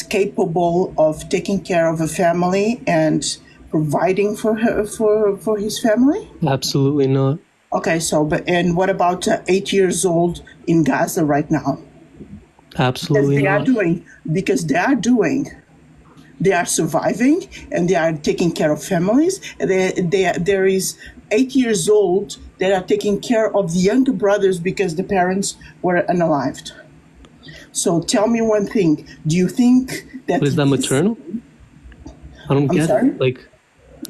capable of taking care of a family and providing for his family? Absolutely not. Okay, and what about 8 years old in Gaza right now? Absolutely not. Because they are surviving and they are taking care of families. There is 8 years old that are taking care of the younger brothers because the parents were unalived. So tell me one thing. Do you think that... Is that maternal? I don't get it. Like,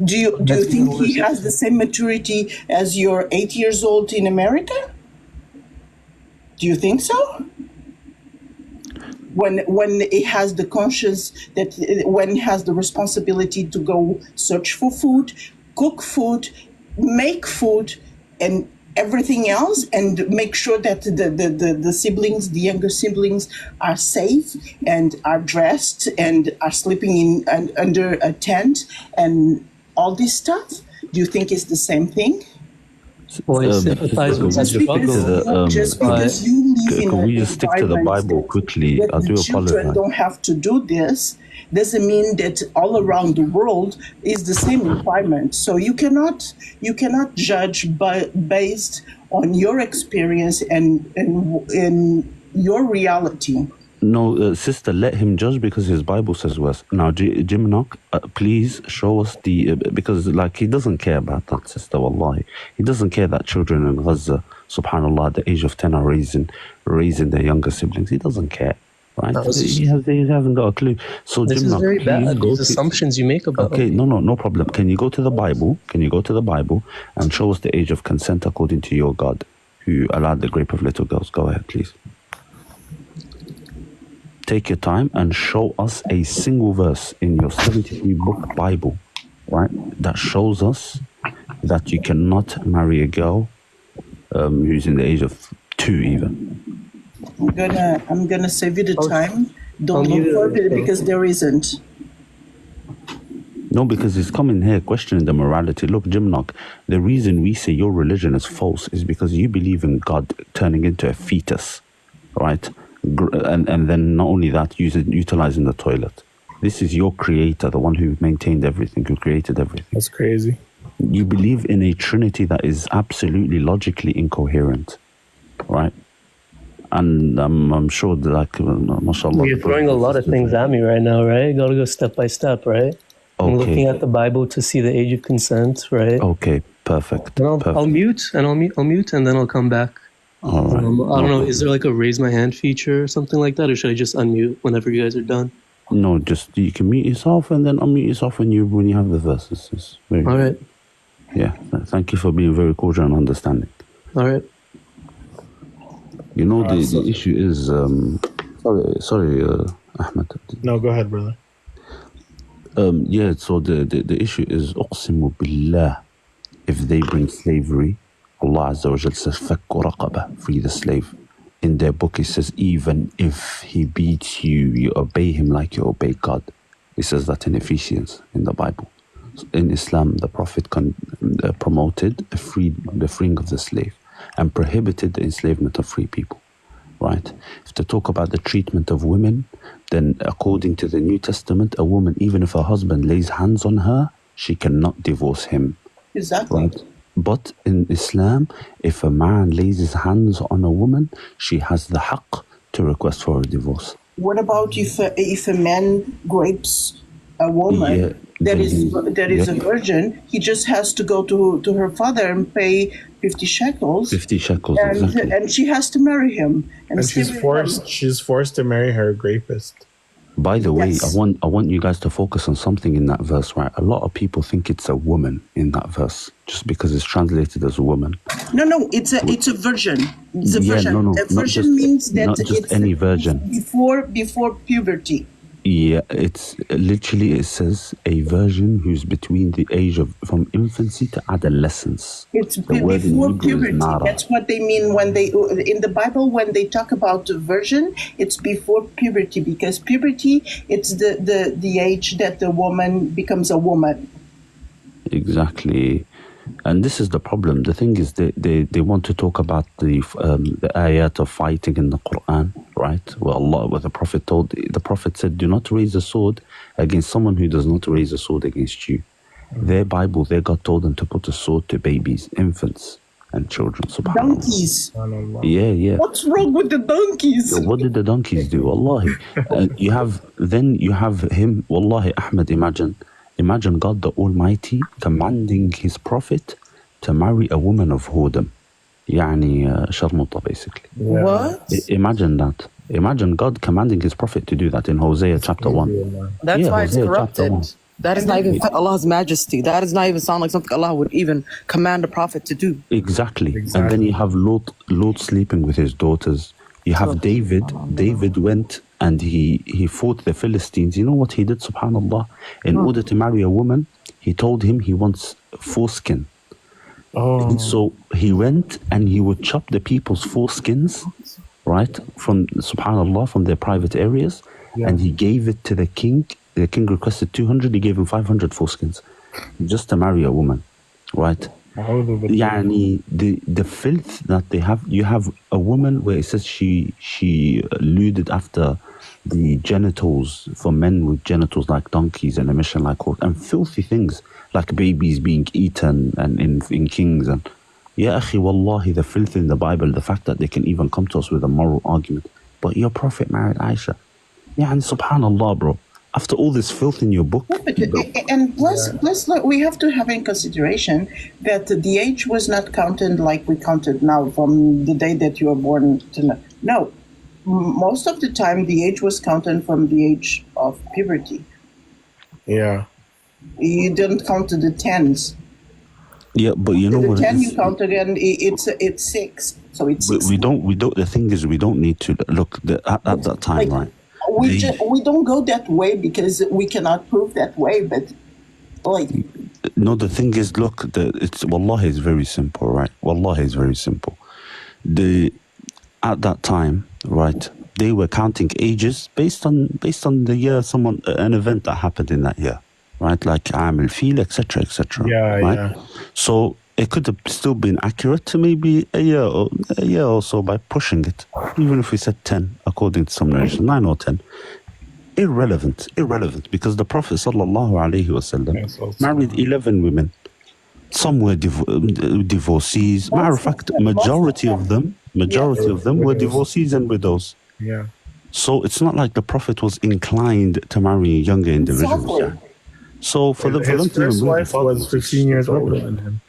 do you think he has the same maturity as your 8 years old in America? Do you think so? When he has the conscience, when he has the responsibility to go search for food, cook food, make food, and everything else, and make sure that the siblings, the younger siblings, are safe and are dressed and are sleeping in under a tent and all this stuff. Do you think it's the same thing? Well, I sympathize with just because you live in can we just stick to the Bible quickly? I do apologize. Children don't have to do this. Doesn't mean that all around the world is the same requirement. So you cannot judge based on your experience and your reality. No, sister, let him judge because his Bible says worse. Now, Jimnock, please show us because he doesn't care about that, sister, wallahi. He doesn't care that children in Gaza, subhanAllah, at the age of 10 are raising their younger siblings. He doesn't care, right? He hasn't got a clue. So, this Jimnock, is very bad, these assumptions you make about Okay, no problem. Can you go to the Bible? And show us the age of consent according to your God, who allowed the rape of little girls? Go ahead, please. Take your time and show us a single verse in your 73-book Bible, right, that shows us that you cannot marry a girl who's in the age of 2 even. I'm gonna save you the time. Don't look for it because there isn't. No, because he's coming here questioning the morality. Look, Jimnock, the reason we say your religion is false is because you believe in God turning into a fetus, right? And then not only that, utilizing the toilet. This is your creator, the one who maintained everything, who created everything. That's crazy. You believe in a trinity that is absolutely logically incoherent, right? And I'm sure that, mashallah. You're throwing a lot of things at me right now, right? Gotta go step by step, right? Okay. I'm looking at the Bible to see the age of consent, right? Okay, perfect. I'll mute and then I'll come back. All right. I don't know, is there like a raise my hand feature or something like that, or should I just unmute whenever you guys are done? No, just you can mute yourself and then unmute yourself when you have the verses. All right. Yeah, thank you for being very cordial and understanding. All right. You know, the issue is... sorry, Ahmed. No, go ahead, brother. Yeah, so the issue is أقسم بالله, if they bring slavery, Allah Azza wa Jal says فَكُّ رَقَبَةٍ, free the slave. In their book it says even if he beats you, you obey him like you obey God. It says that in Ephesians, in the Bible. In Islam, the Prophet promoted the freeing of the slave and prohibited the enslavement of free people. Right? If to talk about the treatment of women, then according to the New Testament, a woman, even if her husband lays hands on her, she cannot divorce him. Exactly. Right? But in Islam, if a man lays his hands on a woman, she has the haqq to request for a divorce. What about if a man rapes a woman that is a virgin? He just has to go to her father and pay 50 shekels. 50 shekels, and, exactly. And she has to marry him. And she's forced to marry her rapist. By the way, I want you guys to focus on something in that verse, right? A lot of people think it's a woman in that verse, just because it's translated as a woman. No, it's a virgin. It's a virgin. No, a virgin means that not just it's any virgin. Before puberty. Yeah, it's literally, it says a virgin who's between the age of from infancy to adolescence. It's before puberty. That's what they mean when they in the Bible when they talk about virgin. It's before puberty, because puberty it's the age that the woman becomes a woman. Exactly. And this is the problem. The thing is, they want to talk about the ayat of fighting in the Quran, right? Where the Prophet said, do not raise a sword against someone who does not raise a sword against you. Their Bible, their God told them to put a sword to babies, infants, and children. Subhanallah. Donkeys. Yeah. What's wrong with the donkeys? So what did the donkeys do? Wallahi. You have him, Wallahi, Ahmed, imagine God the Almighty commanding his prophet to marry a woman of whoredom. Yani sharmuta, basically. What? Imagine that. Imagine God commanding his prophet to do that in Hosea chapter 1. That's Yeah, why it's Hosea chapter corrupted. 1. That is not even Allah's majesty. That does not even sound like something Allah would even command a prophet to do. Exactly. And then you have Lot sleeping with his daughters. You have David. David went and he fought the Philistines. You know what he did, subhanAllah? In order to marry a woman, he told him he wants foreskin. Oh. So he went and he would chop the people's foreskins, right, from, subhanAllah, from their private areas, and he gave it to the king. The king requested 200, he gave him 500 foreskins just to marry a woman, right? Yani the filth that they have. You have a woman where it says she lewded after the genitals for men with genitals like donkeys and emission like horse, and filthy things like babies being eaten and in kings. And ya akhi, wallahi, the filth in the Bible, the fact that they can even come to us with a moral argument. But your prophet married Aisha. Yeah, and subhanallah, bro. After all this filth in your book, And plus, look, we have to have in consideration that the age was not counted like we counted now from the day that you were born to now. No, most of the time the age was counted from the age of puberty. Yeah. You didn't count the tens. yeah, but you know The what? 10 it you is? count again, it's 6. So it's We 6. don't. The thing is, we don't need to look at that time, right? We don't go that way because we cannot prove that way, but like No, the thing is, look, it's wallahi is very simple, right? Wallahi is very simple. At that time, right, they were counting ages based on the year an event that happened in that year, right? Like Am al-Fil, etc., etc. Yeah, right? yeah. So it could have still been accurate to maybe a year or so by pushing it, even if we said 10, according to some narration, 9 or 10. Irrelevant, because the Prophet sallallahu alaihi wasallam married 11 women. Some were divorcees. Matter of fact, majority of them were divorcees and widows. Yeah. So it's not like the Prophet was inclined to marry younger individuals. Exactly. So for them His to first remove wife was 15 years older than him.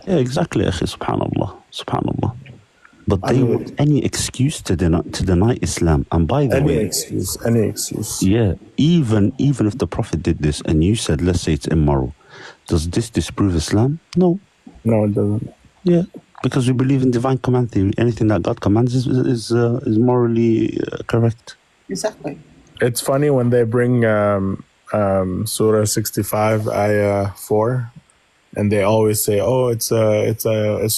Yeah, exactly, akhi, subhanallah. But they want any excuse to deny Islam. And by the way, Any excuse. yeah, even if the Prophet did this and you said, let's say it's immoral, does this disprove Islam? No. No, it doesn't. Yeah, because we believe in divine command theory. Anything that God commands is morally correct. exactly. It's funny when they bring Surah 65, Ayah 4, and they always say, "Oh, it's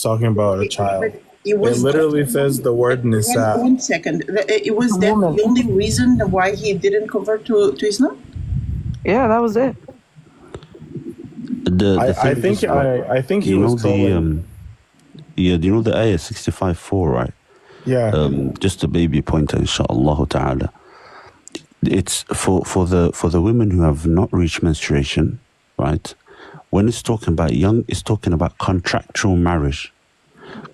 talking about a child." It literally says the word nisa. One second. It was that the only reason why he didn't convert to Islam? Yeah, that was it. I think he you was know told. do you know the ayah 65:4, right? Yeah. Just a baby pointer, inshallah ta'ala. It's for the women who have not reached menstruation, right? When it's talking about young, it's talking about contractual marriage.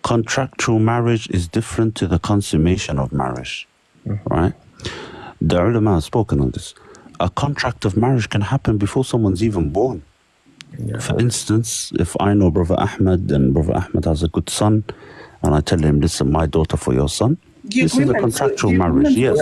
Contractual marriage is different to the consummation of marriage, right? The ulama have spoken on this. A contract of marriage can happen before someone's even born. Yeah. For instance, if I know Brother Ahmed and Brother Ahmed has a good son, and I tell him, listen, my daughter for your son, this is a contractual marriage, yes.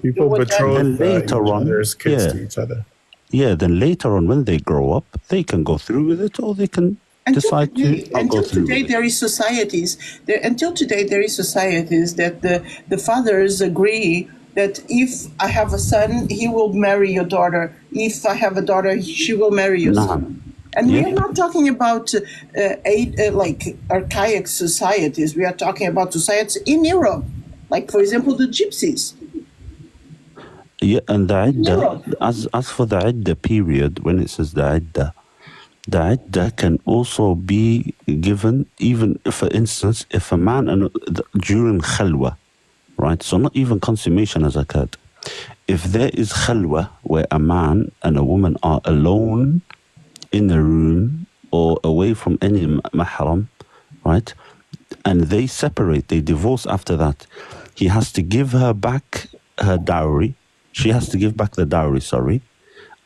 People betroth later each on, other's kids yeah. to each other. Yeah, then later on when they grow up, they can go through with it or they can decide to not go through today with it. there is societies that the fathers agree that if I have a son, he will marry your daughter. If I have a daughter, she will marry your son. And we are not talking about like archaic societies. We are talking about societies in Europe, like for example the Gypsies. Yeah, and the iddah, as for the iddah period, when it says the iddah, The iddah can also be given, even for instance, if a man during khalwa, right? So not even consummation has occurred. If there is khalwa where a man and a woman are alone in a room or away from any mahram, right? And they separate, they divorce after that, he has to give her back her dowry. She has to give back the dowry, sorry.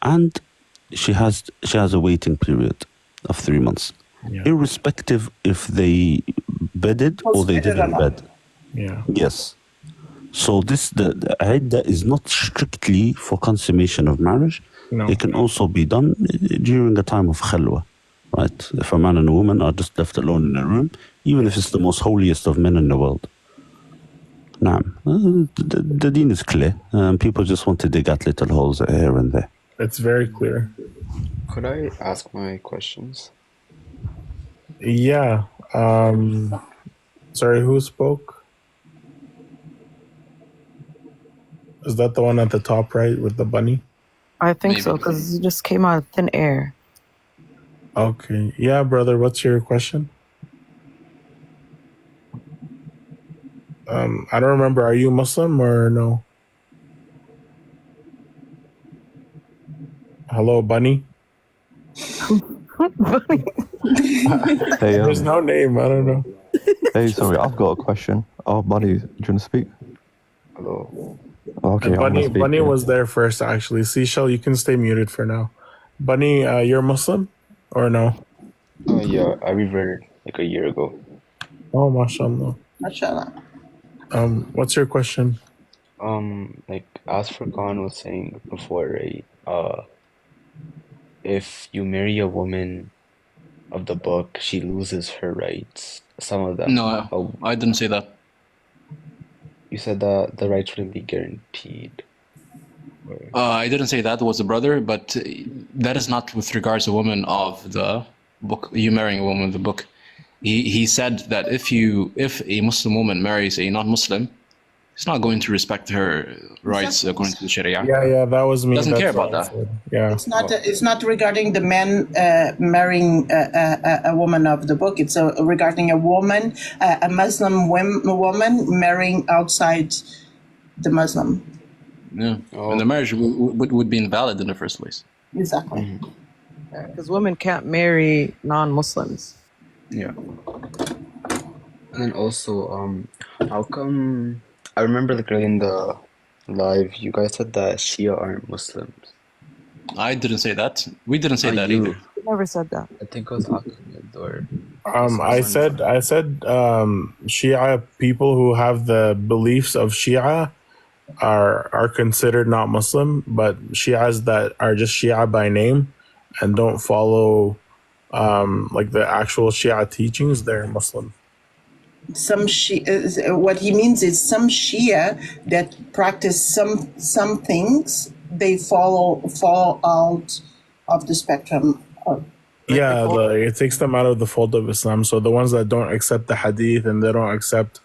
And she has a waiting period of 3 months. Yeah. Irrespective if they bedded or they didn't bed. Yeah. Yes. So the iddah is not strictly for consummation of marriage. No. It can also be done during the time of khalwa, right? If a man and a woman are just left alone in a room, even if it's the most holiest of men in the world. Naam. The deen is clear. People just want to dig at little holes here and there. It's very clear. Could I ask my questions? Yeah. Sorry, who spoke? Is that the one at the top right with the bunny? I think Maybe. so, because it just came out of thin air. Okay. Yeah, brother, what's your question? I don't remember. Are you Muslim or no? Hello, bunny? Hey, There's no name. I don't know. hey, sorry, I've got a question. Oh, Bunny, do you want to speak? Hello. Okay, I'm gonna Bunny, speak. Bunny yeah. was there first, actually. Seashell, you can stay muted for now. Bunny, you're Muslim or no? Yeah, I reverted like a year ago. Oh, mashallah. Mashallah. What's your question? Like as Furqan was saying before, right? If you marry a woman of the book, she loses her rights. Some of them. No, I didn't say that. You said that the rights wouldn't be guaranteed. I didn't say that was a brother, but that is not with regards to a woman of the book. You marrying a woman of the book. He said that if a Muslim woman marries a non-Muslim, he's not going to respect her rights according to the Sharia. Yeah, that was me. Doesn't That's care what about I that. said. Yeah. It's not regarding the man marrying a woman of the book. It's regarding a woman, a Muslim woman marrying outside the Muslim. Yeah, and the marriage would be invalid in the first place. Exactly. Because women can't marry non-Muslims. Yeah. And then also, how come I remember like early in the live, you guys said that Shia aren't Muslims. I didn't say that. We didn't say that you. either. I never said that. I think it was Ahmed or I said Shia people who have the beliefs of Shia are considered not Muslim, but Shias that are just Shia by name and don't follow like the actual Shia teachings, they're Muslim. Some Shia, what he means is some Shia that practice some things, they fall out of the spectrum. Yeah, it takes them out of the fold of Islam. So the ones that don't accept the hadith and they don't accept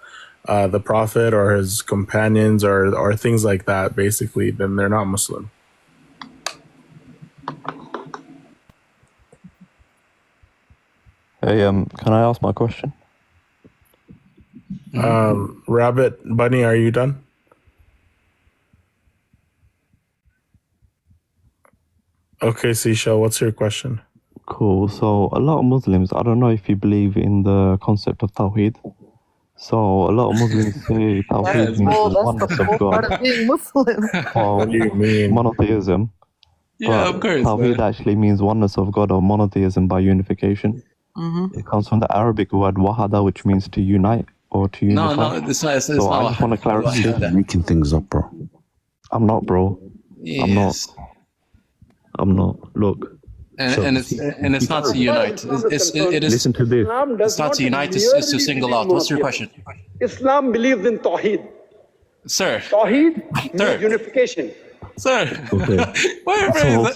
the Prophet or his companions or things like that, basically, then they're not Muslim. Hey, can I ask my question? Rabbit, Bunny, are you done? Okay, Seashell, what's your question? Cool. So a lot of Muslims, I don't know if you believe in the concept of Tawheed. So a lot of Muslims say Tawheed means the oneness of part God of being Muslim. or What do you mean? monotheism. Yeah, But of course. Tawheed actually means oneness of God or monotheism by unification. Mm-hmm. It comes from the Arabic word wahada, which means to unite or to unify. No, it's not. It's So not. I just want to clarify. You're making things up, bro. I'm not, bro. Yes. I'm not. Look. And it's not to unite. It is. Listen to this. It's not to unite. It's to single out. What's your question, Islam believes in Tawheed. sir? Tawheed Sir. means unification. Sir, Okay. why So-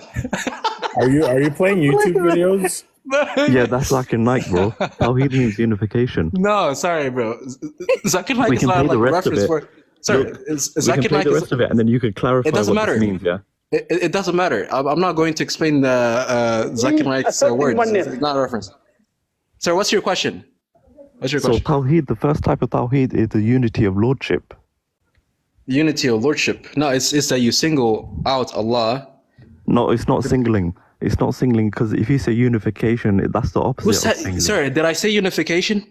Are you playing YouTube videos? Yeah, that's Zakir Naik, bro. Tawheed means unification. No, sorry, bro. Zakir Naik We is can not play like the a rest of reference it. for. Sir, We can Zakir play Naik the is. rest of it, and then you can clarify It doesn't what matter. this means. Yeah. It doesn't matter. I'm not going to explain Zakir Naik's words. It's not a reference. Sir, what's your question? What's your So question? Tawheed, the first type of Tawheed is the unity of lordship. Unity of lordship. No, it's that you single out Allah. No, it's not singling. It's not singling because if you say unification, that's the opposite Who of said, singling. sir, did I say unification?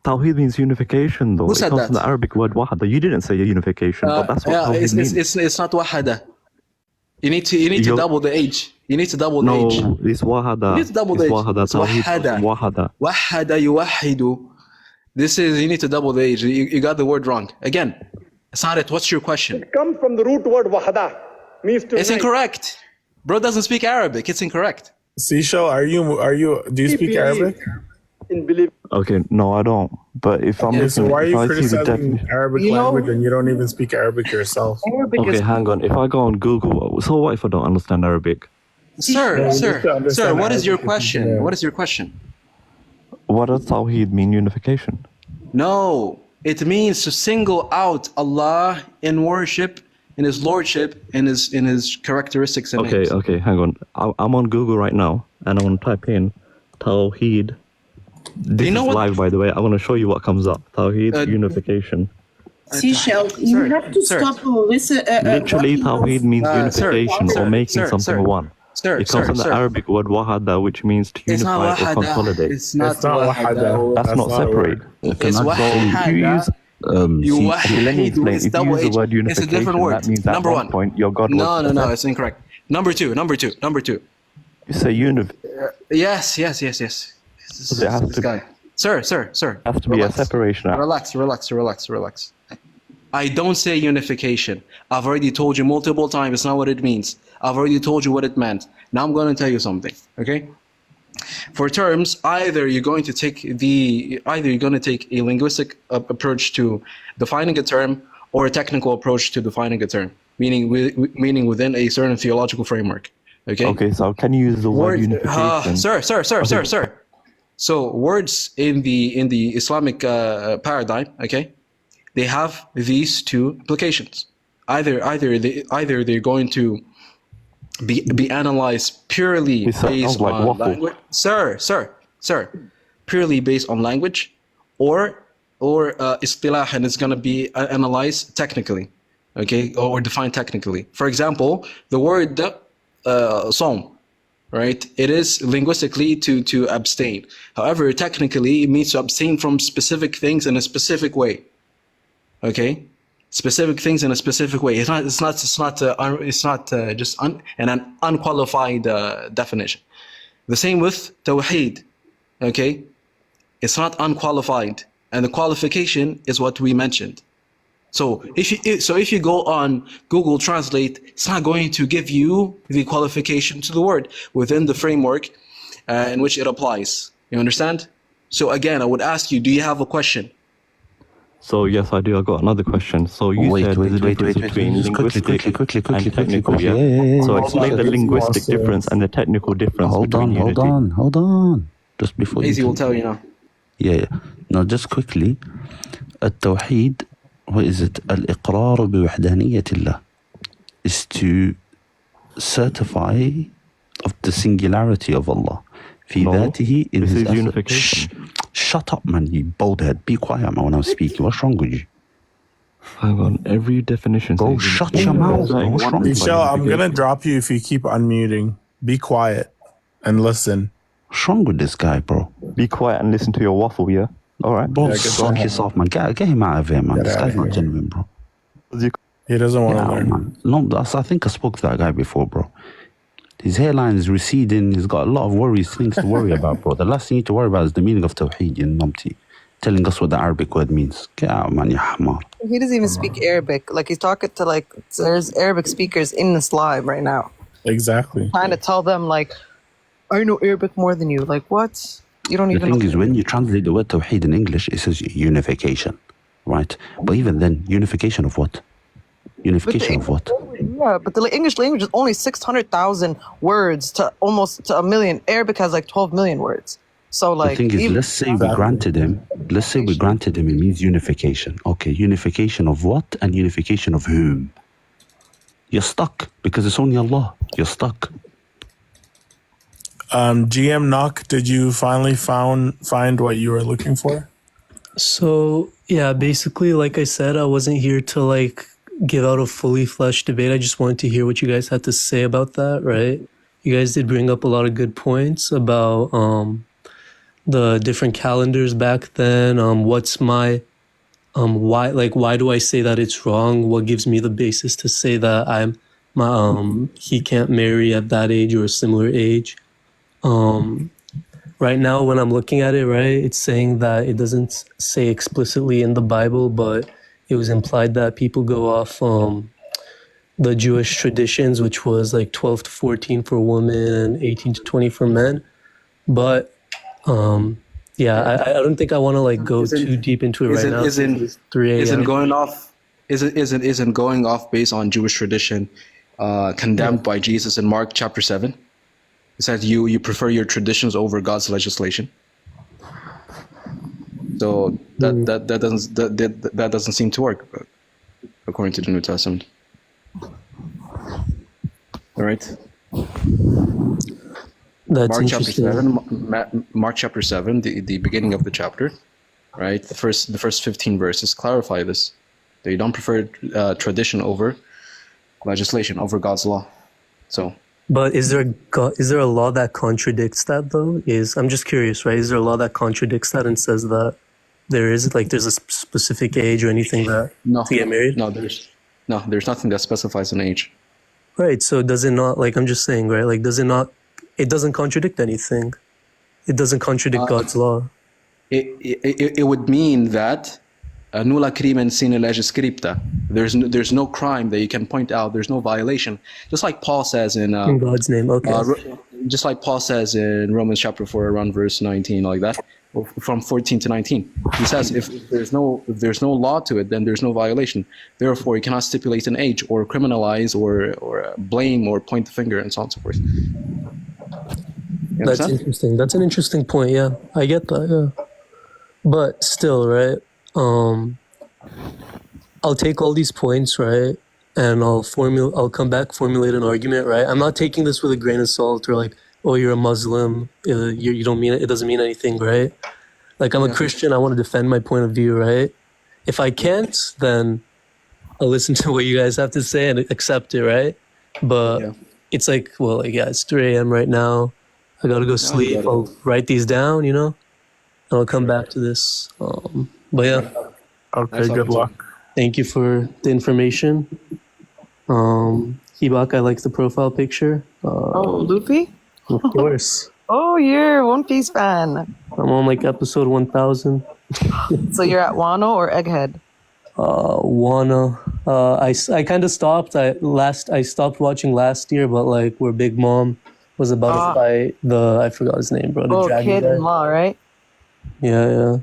Tawheed means unification, though. Who It said comes that? from the Arabic word wahada. You didn't say unification, but that's what Tawheed means. It's not wahada. You need to double the age. You need to double the age. No, it's wahada. You need to double the It's age. wahada. It's Tawheed wahada. is wahada. Wahada yuwahidu. This is, you need to double the age. You got the word wrong. Again, it's not it. What's your question? It comes from the root word wahada, means to It's unite. incorrect. Bro doesn't speak Arabic. It's incorrect. Sisho, do you speak Arabic? In belief. Okay, no, I don't. But if I'm Okay, so listening, why are if you I see the criticizing definition. Arabic You know- language and you don't even speak Arabic yourself? Arabic Okay, is hang on. If I go on Google, so what if I don't understand Arabic? Sir, just to sir, understand what is your Arabic, question? yeah. What is your question? What does Tawheed mean? Unification. No, it means to single out Allah in worship, in His lordship, in His characteristics and Okay, names. okay, hang on. I'm on Google right now, and I want to type in Tawheed. This You know is what- live, by the way. I want to show you what comes up. Tawheed, unification. Seashell, you Sir, have to sir. stop listen. Literally, Tawheed means sir, unification sir, or making sir, something sir. one. Sir, It comes sir, from the sir. Arabic word wahada, which means to It's not unify or wahada. consolidate. It's not It's not wahada. That's not a separate. word. It's If you wahada. use, You okay, let me explain. If you use the word it's a unification, different word. that means at Number one one. point your God No, was. no, it's incorrect. Number two. You say unif. Yes. it has This to- guy. Sir. Has to be a separation. Relax. I don't say unification. I've already told you multiple times. It's not what it means. I've already told you what it meant. Now I'm going to tell you something. Okay. For terms, either you're going to take a linguistic approach to defining a term, or a technical approach to defining a term, meaning within a certain theological framework. Okay. Okay, so can you use the word unification? Sir. So words in the Islamic paradigm, okay, they have these two implications. Either they're going to be analyzed purely It sounds based like on waffle. language. Sir, purely based on language, or istilah, and it's going to be analyzed technically, okay, or defined technically. For example, the word sawm, right? It is linguistically to abstain. However, technically, it means to abstain from specific things in a specific way. Okay, specific things in a specific way. It's not just an unqualified definition. The same with tawheed. Okay, it's not unqualified, and the qualification is what we mentioned. So if you go on Google Translate, it's not going to give you the qualification to the word within the framework in which it applies. You understand? So again, I would ask you, do you have a question? So yes, I do. I got another question. So you said there's a difference between Just linguistic quickly, and technical. Yeah. yeah. So explain the on. linguistic Also- difference and the technical difference Hold between unity. on. Just before Easy you will tell you now. Yeah. No, just quickly. التوحيد, what is it? الإقرار بوحدانية الله is to certify of the singularity of Allah. في No, ذاته in this his is essence. unification. Shut up, man, you bald head. Be quiet, man, when I'm speaking. What's wrong with you? Hang on. Every definition. Bro, says shut unification. your mouth, Like, bro. What's what wrong is with you? Michelle, I'm unification? gonna drop you if you keep unmuting. Be quiet and listen. What's wrong with this guy, bro? Be quiet and listen to your waffle. Yeah. All right. Bro, Yeah, get suck that. yourself, man. Get him out of here, man. Get This out guy's of not here. genuine, bro. He doesn't want Get to out, learn. man. No, I think I spoke to that guy before, bro. His hairline is receding. He's got a lot of worries, things to worry about, bro. The last thing you need to worry about is the meaning of Tawheed, you numpty. Telling us what the Arabic word means. Get out, man, ya hamar. He doesn't even speak Arabic. Like he's talking to there's Arabic speakers in this live right now, Exactly. trying to tell them like, I know Arabic more than you. Like what? You don't The even. thing know. is, when you translate the word Tawheed in English, it says unification, right? But even then, unification of what? Unification of what? Yeah, but the English language is only 600,000 words to almost to a million. Arabic has like 12 million words. So The like, thing is, even- let's say we granted him, it means unification. Okay, unification of what and unification of whom? you're stuck because it's only Allah. You're stuck. GM Knock, did you finally find what you were looking for? So yeah, basically, like I said, I wasn't here to like give out a fully fleshed debate. I just wanted to hear what you guys had to say about that, right? You guys did bring up a lot of good points about the different calendars back then. What's my why do I say that it's wrong? What gives me the basis to say that he can't marry at that age or a similar age? Right now, when I'm looking at it, right, it's saying that it doesn't say explicitly in the Bible, but it was implied that people go off the Jewish traditions, which was like 12 to 14 for women and 18 to 20 for men. But yeah, I don't think I want to like go too deep into it right now. It's 3 a.m. Isn't going off based on Jewish tradition condemned by Jesus in Mark chapter 7? It says you prefer your traditions over God's legislation. So that doesn't seem to work according to the New Testament. All right. That's Mark chapter interesting. 7. Mark chapter 7, the beginning of the chapter, right? The first 15 verses clarify this. They don't prefer tradition over legislation, over God's law. So. But is there a law that contradicts that though? I'm just curious, right? Is there a law that contradicts that and says that there's a specific age or anything that to get married? No, there's nothing that specifies an age. Right. So does it not, like I'm just saying, right? Like it doesn't contradict anything. It doesn't contradict God's law. It would mean that nulla crimen sine lege scripta. There's no crime that you can point out. There's no violation. Just like Paul says in God's name. Okay. Just like Paul says in Romans chapter 4, around verse 19, like that, from 14 to 19. He says if there's no law to it, then there's no violation. Therefore, you cannot stipulate an age or criminalize or blame or point the finger and so on and so forth. That's interesting. That's an interesting point. Yeah, I get that. Yeah, but still, right? I'll take all these points, right, and I'll come back, formulate an argument, right? I'm not taking this with a grain of salt or like, oh, you're a Muslim, you don't mean it. It doesn't mean anything, right? Like I'm a Christian. I want to defend my point of view, right? If I can't, then I'll listen to what you guys have to say and accept it, right? But it's like, well, like, yeah, it's 3 a.m. right now. I gotta go sleep. I'll write these down, and I'll come back to this. But yeah. Okay, good luck. Thank you for the information. Hibak, I like the profile picture. Luffy? Of course. Oh, you're a One Piece fan. I'm on like episode 1000. So you're at Wano or Egghead? Wano. I kind of stopped. I stopped watching last year, but like where Big Mom was about to fight I forgot his name, bro. The dragon Kid guy. and Law, right? Yeah.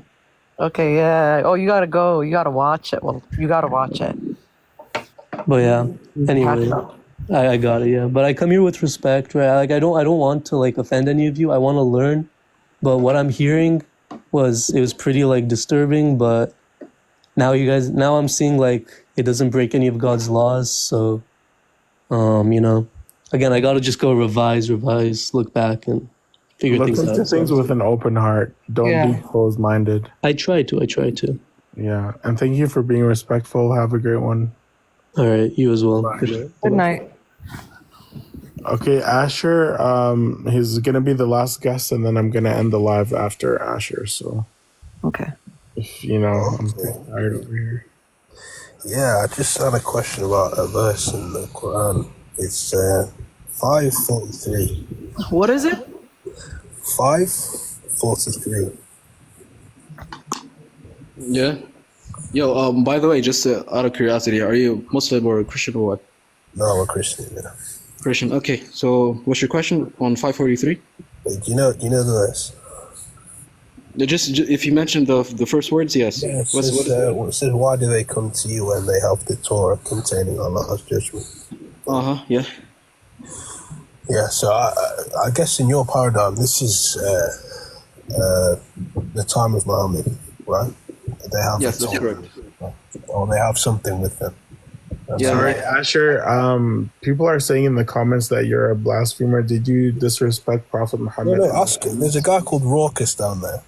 Okay, yeah. Oh, you gotta go. You gotta watch it. Well, you gotta watch it. But yeah. Anyway, I got it. Yeah, but I come here with respect, right? Like I don't want to like offend any of you. I want to learn. But what I'm hearing was pretty like disturbing. But now I'm seeing like it doesn't break any of God's laws. So, again, I gotta just go revise, look back and figure things out. Look into things with an open heart. Don't be closed-minded. I try to. Yeah, and thank you for being respectful. Have a great one. All right, you as well. Good night. Okay, Asher, he's gonna be the last guest, and then I'm gonna end the live after Asher. So, okay. If I'm pretty tired over here. Yeah, I just had a question about a verse in the Quran. It's 5:43. What is it? 5:43. Yeah. Yo, by the way, just out of curiosity, are you Muslim or Christian or what? No, I'm a Christian. Yeah. Christian. Okay. So, what's your question on 5:43? Wait, do you know the verse? Just if you mentioned the first words, yes. Yeah, it says, why do they come to you when they have the Torah containing Allah's judgment? Yeah. Yeah, so I guess in your paradigm, this is the time of Muhammad, right? They have yes, that's correct. Or they have something with them. Sorry, Asher. People are saying in the comments that you're a blasphemer. Did you disrespect Prophet Muhammad? No, ask him. There's a guy called Raucus down there.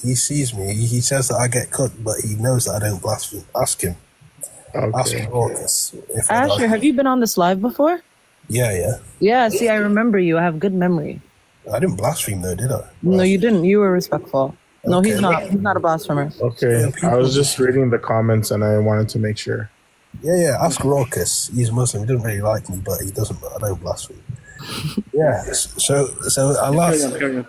He sees me. He says that I get cooked, but he knows that I don't blaspheme. Ask him. Okay. Ask Raucus. Asher, have you been on this live before? Yeah. Yeah, see, I remember you. I have good memory. I didn't blaspheme though, did I? No, you didn't. You were respectful. No, Okay. he's not. He's not a blasphemer. Okay, I was just reading the comments and I wanted to make sure. Yeah. Ask Raucus. He's Muslim. He doesn't really like me, but he doesn't. I don't blaspheme. Yeah. So Allah. Carry on.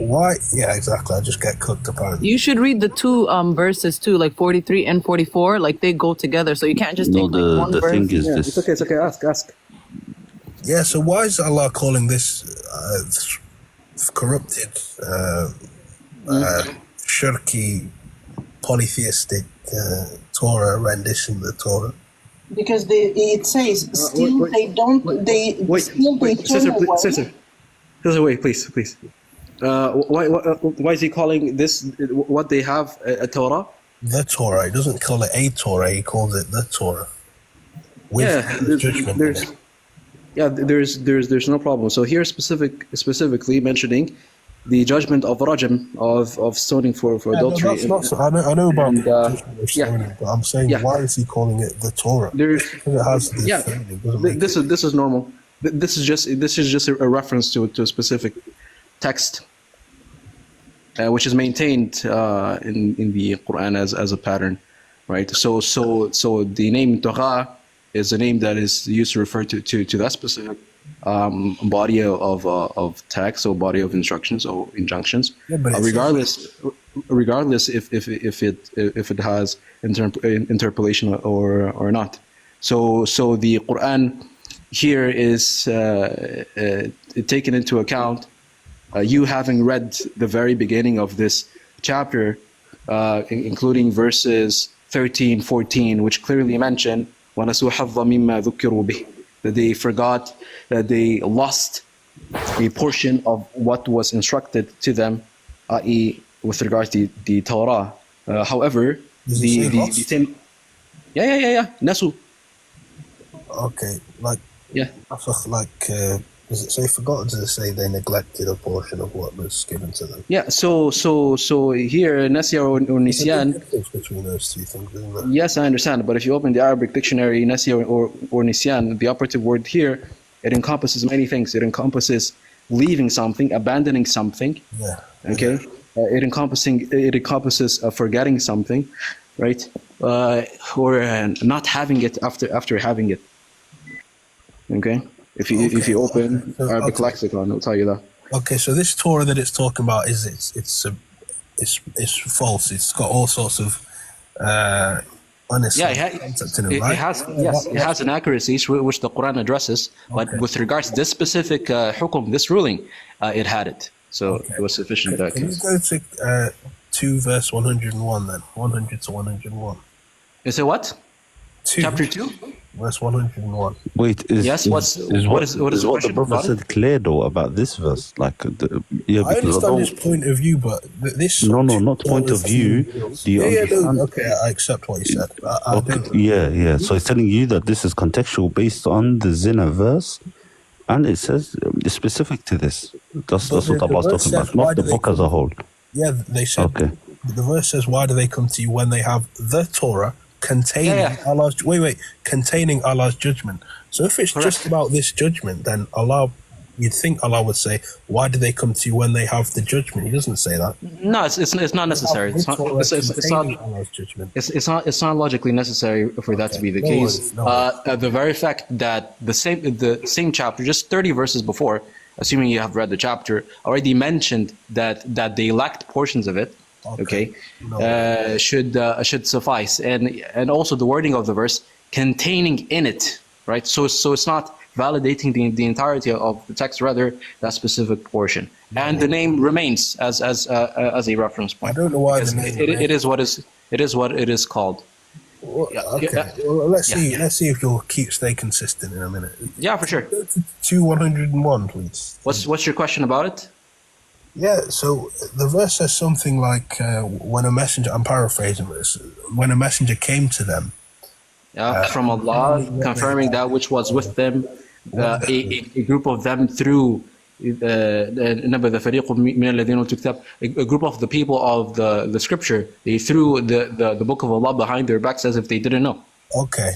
Why? Yeah, exactly. I just get cooked apparently. You should read the two verses too, like 43 and 44. Like they go together, so you can't just take like, one the verse. thing is this. It's okay. Ask. Yeah. So why is Allah calling this corrupted, shirky, polytheistic Torah rendition of the Torah? Because it says still they don't they still they turn away. Sister, wait, please. Why is he calling this what they have a Torah? The Torah. He doesn't call it a Torah. He calls it the Torah. With judgment. There's no problem. So here specifically mentioning the judgment of rajam of stoning for adultery. I know about judgment of stoning, but I'm saying why is he calling it the Torah? Because it has this thing. This is normal. This is just a reference to a specific text, which is maintained in the Quran as a pattern, right? So the name Torah is a name that is used to refer to that specific body of text or body of instructions or injunctions, regardless if it has interpolation or not. So the Quran here is taken into account. You having read the very beginning of this chapter, including verses 13, 14, which clearly mention وَنَسُوا حَظًّا مِمَّا ذُكِّرُوا بِهِ, that they forgot, that they lost a portion of what was instructed to them, i.e. with regards to the Torah. However, the same... Yeah. Nasu. Okay, does it say forgot, or does it say they neglected a portion of what was given to them? Yeah, so here, Nasya or Nisyan... There's a difference between those two things, isn't there? Yes, I understand, but if you open the Arabic dictionary, Nasya or Nisyan, the operative word here, it encompasses many things. It encompasses leaving something, abandoning something. Yeah. Okay? It encompasses forgetting something, right? Or not having it after having it. Okay? If you open Arabic lexicon, it'll tell you that. Okay, so this Torah that it's talking about it's false. It's got all sorts of it has inaccuracies which the Quran addresses, but with regards to this specific hukum, this ruling, it had it. So it was sufficient. Can you go to 2 verse 101 then? 100 to 101. Is it what? 2. Chapter 2? Verse 101. Wait, what is what the Prophet said clear though about this verse? I understand his point of view, but this... No, not point of view. Do you understand? Okay, I accept what you said. Yeah. So it's telling you that this is contextual based on the Zina verse, and it says it's specific to this. That's what I was talking about, not the book as a whole. Yeah, they said... Okay. The verse says, why do they come to you when they have the Torah containing Allah's... containing Allah's judgment. So if it's just about this judgment, then Allah... You'd think Allah would say, why do they come to you when they have the judgment? He doesn't say that. No, it's not necessary. It's not logically necessary for that to be the case. The very fact that the same chapter, just 30 verses before, assuming you have read the chapter, already mentioned that they lacked portions of it. Should suffice, and also the wording of the verse containing in it, right? So it's not validating the entirety of the text, rather that specific portion, and the name remains as a reference point. I don't know why the name it is what it is called. Well, well, let's see if you'll stay consistent in a minute. Yeah, for sure. Go to 2:101, please. What's your question about it? Yeah, so the verse says something like, when a messenger, I'm paraphrasing this, when a messenger came to them, from Allah, confirming that which was with them, a group of them through a group of the people of the scripture, they threw the book of Allah behind their backs as if they didn't know. Okay,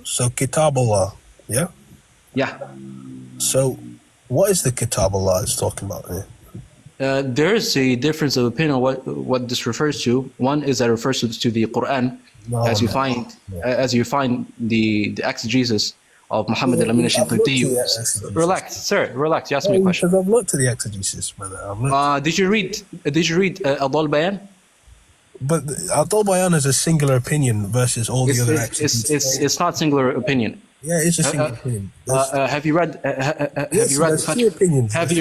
so Kitab Allah, yeah? Yeah. So what is the Kitab Allah it's talking about here? There's a difference of opinion what this refers to. One is that it refers to the Quran, as you find the exegesis of Muhammad al-Amin al-Shinqiti. Relax, sir. Relax. You asked me a question. Because I've looked at the exegesis, brother. Did you read Adol Bayan? But Adol Bayan is a singular opinion versus all the other exegesis. It's not singular opinion. Yeah, it's a singular opinion. Have you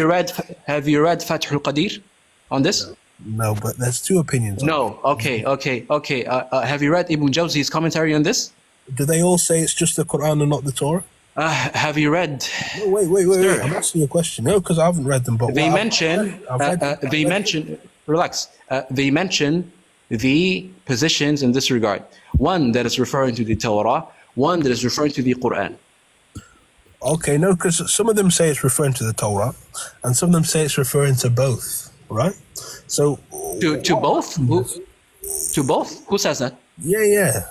read? Have you read Fath al-Qadir on this? No, but there's two opinions. No. Okay. Have you read Ibn Jawzi's commentary on this? Do they all say it's just the Quran and not the Torah? Have you read? No, wait. I'm asking you a question. No, because I haven't read them. But they mention. Relax. They mention the positions in this regard. One that is referring to the Torah. One that is referring to the Quran. Okay, no, because some of them say it's referring to the Torah, and some of them say it's referring to both. Right? So to both? To both? Who says that? Yeah.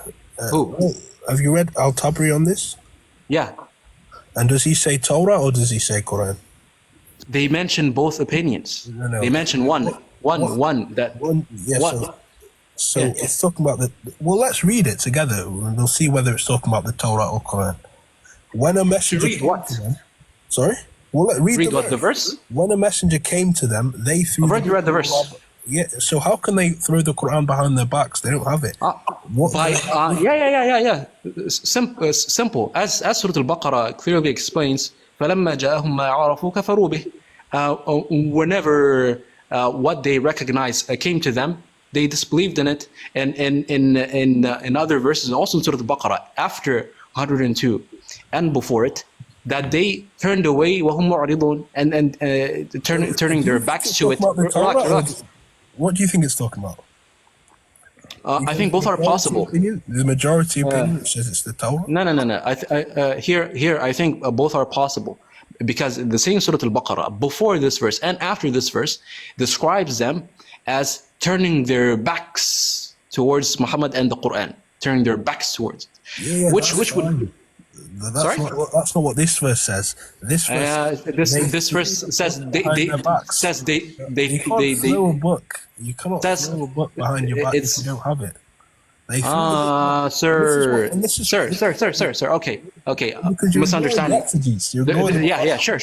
Who? Have you read Al-Tabri on this? Yeah. And does he say Torah or does he say Quran? They mention both opinions. No. They mention one. So it's talking about the. Well, let's read it together, and we'll see whether it's talking about the Torah or Quran. When a messenger read what? To them, sorry. Well, read the verse. When a messenger came to them, they threw. I've already read the verse. Yeah. So how can they throw the Quran behind their backs? They don't have it. Yeah. Simple. As Surah Al-Baqarah clearly explains, فَلَمَّا جَاءَهُمْ مَا عَرَفُوا كَفَرُوا بِهِ. Whenever what they recognize came to them, they disbelieved in it. And in other verses, also in Surah Al-Baqarah, after 102 and before it, that they turned away وَهُمْ مُعْرِضُونَ and turning their backs to it. Relax. What do you think it's talking about? I think both are possible. The majority opinion says it's the Torah? No. Here, I think both are possible. Because the same Surah Al-Baqarah, before this verse and after this verse, describes them as turning their backs towards Muhammad and the Quran. Turning their backs towards it. Which would... That's not what this verse says. This verse says they throw a book. You cannot throw a book behind your back if you don't have it. Sir. Okay. Misunderstanding.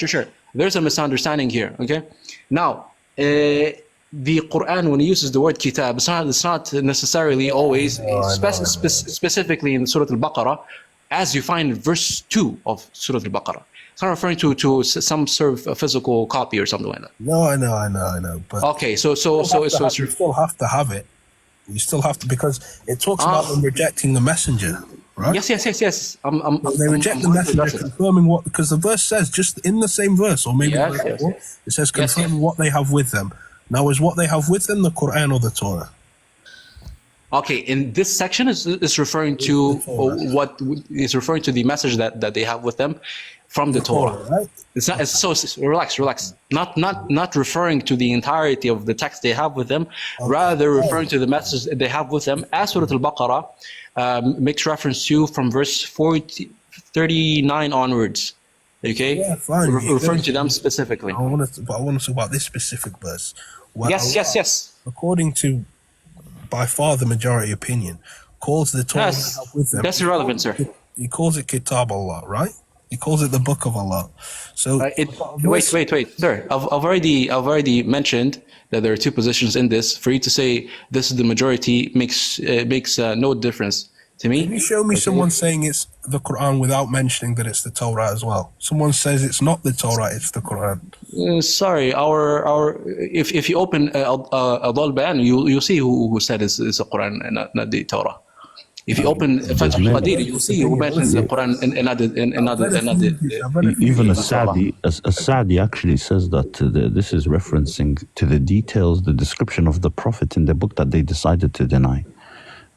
Sure. There's a misunderstanding here. Okay. Now, the Quran, when it uses the word kitab, it's not necessarily always specifically in Surah Al-Baqarah, as you find in verse 2 of Surah Al-Baqarah. It's not referring to some sort of physical copy or something like that. No, I know. But okay, so you still have to have it. You still have to, because it talks about them rejecting the messenger, right? Yes. They reject the messenger, confirming what, because the verse says, just in the same verse, or maybe it says confirming what they have with them. Now, is what they have with them the Quran or the Torah? Okay, in this section is referring to what is referring to the message that they have with them from the Torah. Right? It's not. So relax. Not referring to the entirety of the text they have with them, rather referring to the message they have with them. As Surah Al-Baqarah makes reference to from verse 39 onwards. Okay, yeah, fine. Referring to them specifically. I want to talk about this specific verse. Yes. According to, by far the majority opinion, calls the Torah with them. That's irrelevant, sir. He calls it Kitab Allah, right? He calls it the Book of Allah. So wait, sir. I've already mentioned that there are two positions in this. For you to say this is the majority makes no difference to me. Can you show me someone saying it's the Quran without mentioning that it's the Torah as well? Someone says it's not the Torah, it's the Quran. Sorry, if you open Adol Bayan, you'll see who said it's the Quran and not the Torah. If you open Fath al-Qadir, you'll see who mentions the Quran in another. Even As-Sa'di actually says that this is referencing to the details, the description of the Prophet in the book that they decided to deny.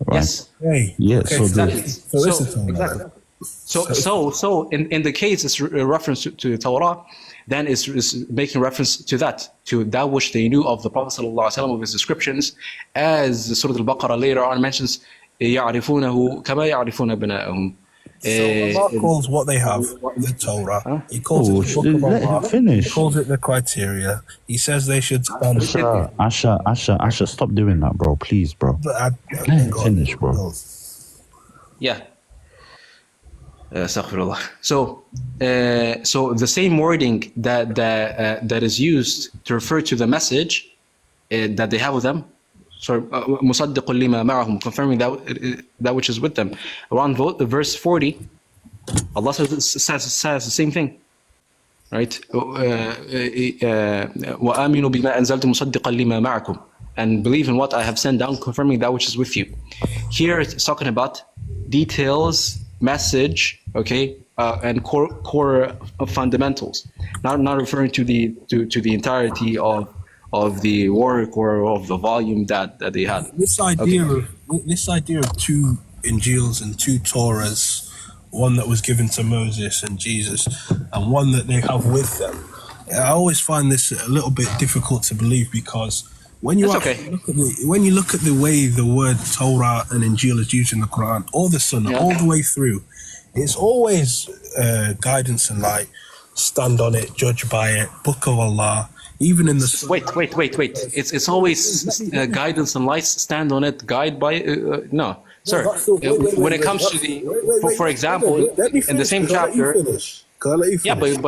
right? Yes. Hey, Yeah, okay, so Exactly. so it's the Torah. Exactly. So in the case it's a reference to the Torah, then is making reference to that which they knew of the Prophet sallallahu alaihi wasallam of his descriptions, as Surah Al-Baqarah later on mentions, يعرفونه كما يعرفون أبناءهم. So Allah calls what they have the Torah. He calls it the book of let Allah. him finish. He calls it the criteria. He says they should stand. Asha, stop doing that, bro. Please, bro. Let him finish, bro. Yeah. Astaghfirullah. So the same wording that is used to refer to the message that they have with them. So مصدق لما معهم, confirming that which is with them. Around verse 40, Allah says the same thing, right? وآمنوا بما أنزلت مصدقا لما معكم, and believe in what I have sent down, confirming that which is with you. Here it's talking about details, message, okay, and core fundamentals, not referring to the entirety of the work or of the volume that they had. This idea of two Injils and two Torahs, one that was given to Moses and Jesus, and one that they have with them. I always find this a little bit difficult to believe, because when you look at the way the word Torah and Injil is used in the Quran or the Sunnah, all the way through, it's always guidance and light. Stand on it, judge by it, Book of Allah. Even in the wait. It's always guidance and light. Stand on it, guide by. No, sir. When it comes to the, for example, in the same chapter. Yeah, but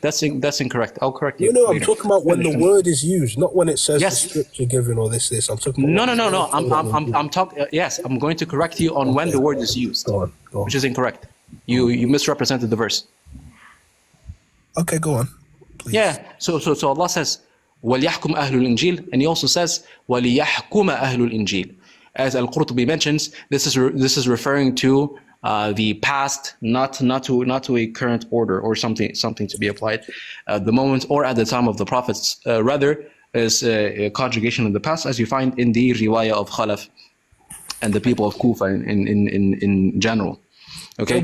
that's incorrect. I'll correct you. No, I'm talking about when the word is used, not when it says the scripture given or this. I'm talking. No. I'm talking. Yes, I'm going to correct you on when the word is used, go on. Which is incorrect. You misrepresented the verse. Okay, go on. Please. Yeah, so Allah says, وَلْيَحْكُمْ أَهْلُ الْإِنْجِيلِ, and He also says, وَلِيَحْكُمَ أَهْلُ الْإِنْجِيلِ. As Al-Qurtubi mentions, this is referring to the past, not to a current order or something to be applied at the moment or at the time of the prophets. Rather, is a conjugation in the past, as you find in the riwayah of Khalaf and the people of Kufa in general. Okay,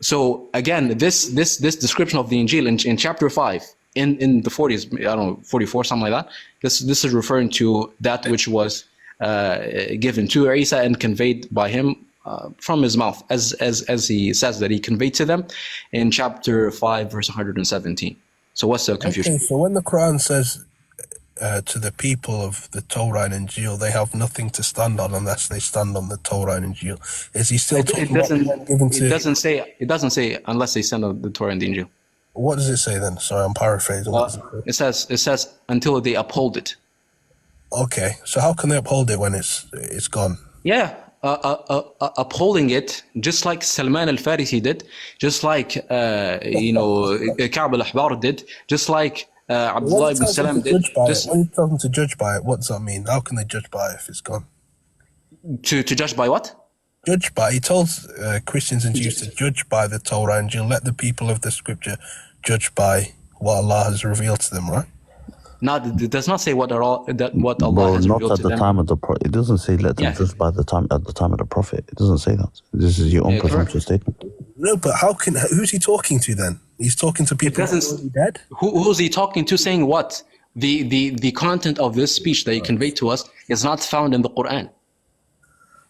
so again, this description of the Injil in chapter 5, in the 40s, I don't know, 44, something like that. This is referring to that which was given to Isa and conveyed by him from his mouth, as he says that he conveyed to them in chapter 5, verse 117. So what's the confusion? Okay, so when the Quran says to the people of the Torah and Injil, they have nothing to stand on unless they stand on the Torah and Injil, is he still talking about given to? It doesn't say unless they stand on the Torah and the Injil. What does it say then? Sorry, I'm paraphrasing. It says until they uphold it. Okay, so how can they uphold it when it's gone? Yeah, upholding it, just like Salman al-Farisi did, just like Ka'b al-Ahbar did, just like Abdullah ibn Salam did. When you tell them to judge by it, what does that mean? How can they judge by it if it's gone? To judge by what? Judge by. He tells Christians and Jews to judge by the Torah, and you'll let the people of the Scripture judge by what Allah has revealed to them, right? No, it does not say what Allah has revealed to them. Not at the time of the Prophet. It doesn't say let them judge by the time of the Prophet. It doesn't say that. This is your own presumptuous statement. No, but who's he talking to then? He's talking to people who are already dead? Who's he talking to, saying what? The content of this speech that he conveyed to us is not found in the Quran.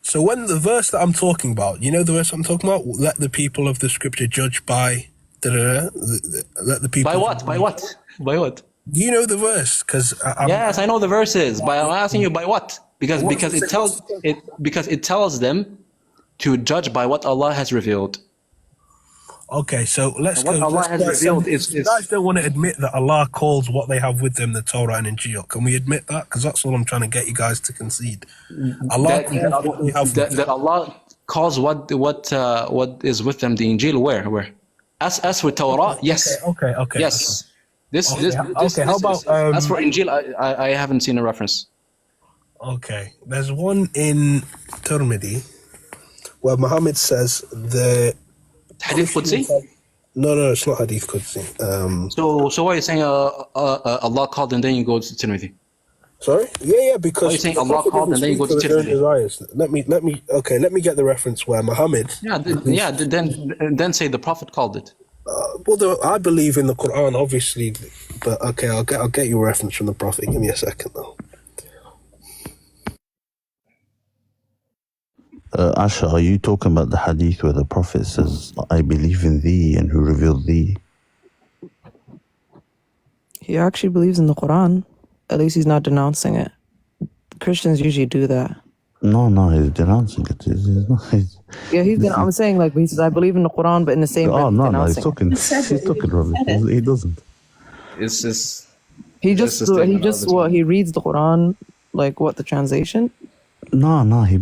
So when the verse that I'm talking about, you know the verse I'm talking about? Let the people of the Scripture judge by... let the people... By what? By what? By what? Do you know the verse? Yes, I know the verses, but I'm asking you by what? Because it tells them to judge by what Allah has revealed. Okay, so let's go. What Allah has revealed is... You guys don't want to admit that Allah calls what they have with them the Torah and Injil. Can we admit that? Because that's all I'm trying to get you guys to concede. That Allah calls what is with them the Injil. Where? As for Torah, yes. Okay. Yes. How about as for Injil, I haven't seen a reference. Okay, there's one in Tirmidhi where Muhammad says the Hadith Qudsi? No, it's not Hadith Qudsi. So why are you saying Allah called and then you go to Tirmidhi? Sorry? Yeah, because Oh, you're saying the Allah Prophet called didn't and then you speak go to to his own Tirmidhi. desires. Let me get the reference where Muhammad. Then say the Prophet called it. I believe in the Quran, obviously, but okay, I'll get you a reference from the Prophet. Give me a second, though. Asha, are you talking about the hadith where the Prophet says, I believe in thee and who revealed thee? He actually believes in the Quran. At least he's not denouncing it. Christians usually do that. No, he's denouncing it. I'm saying like he says, I believe in the Quran, but in the same breath, he's denouncing talking rubbish. He doesn't. It's just He reads the Quran, like what the translation. No, he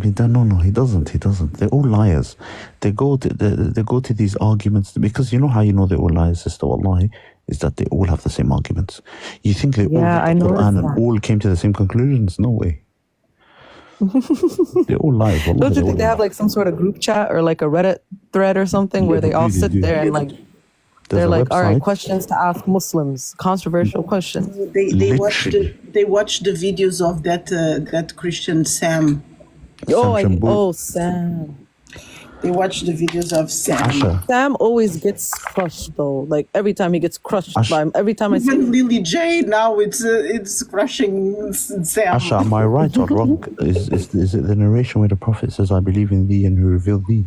doesn't. They're all liars. They go to these arguments because you know how you know they're all liars, sister. Wallahi, is that they all have the same arguments. You think they all read the Quran and all came to the same conclusions? No way. They're all liars. Wallahi, Don't you think they have like some sort of group chat or like a Reddit thread or something where they all sit there and like they're like, all right, questions to ask Muslims, controversial questions. They watch the videos of that Christian Sam. Sam. They watch the videos of Sam. Asha. Sam always gets crushed though. Like every time he gets crushed by him. Every time I see even Lily J now it's crushing Sam. Asha, am I right or wrong? Is it the narration where the Prophet says, I believe in thee and who revealed thee?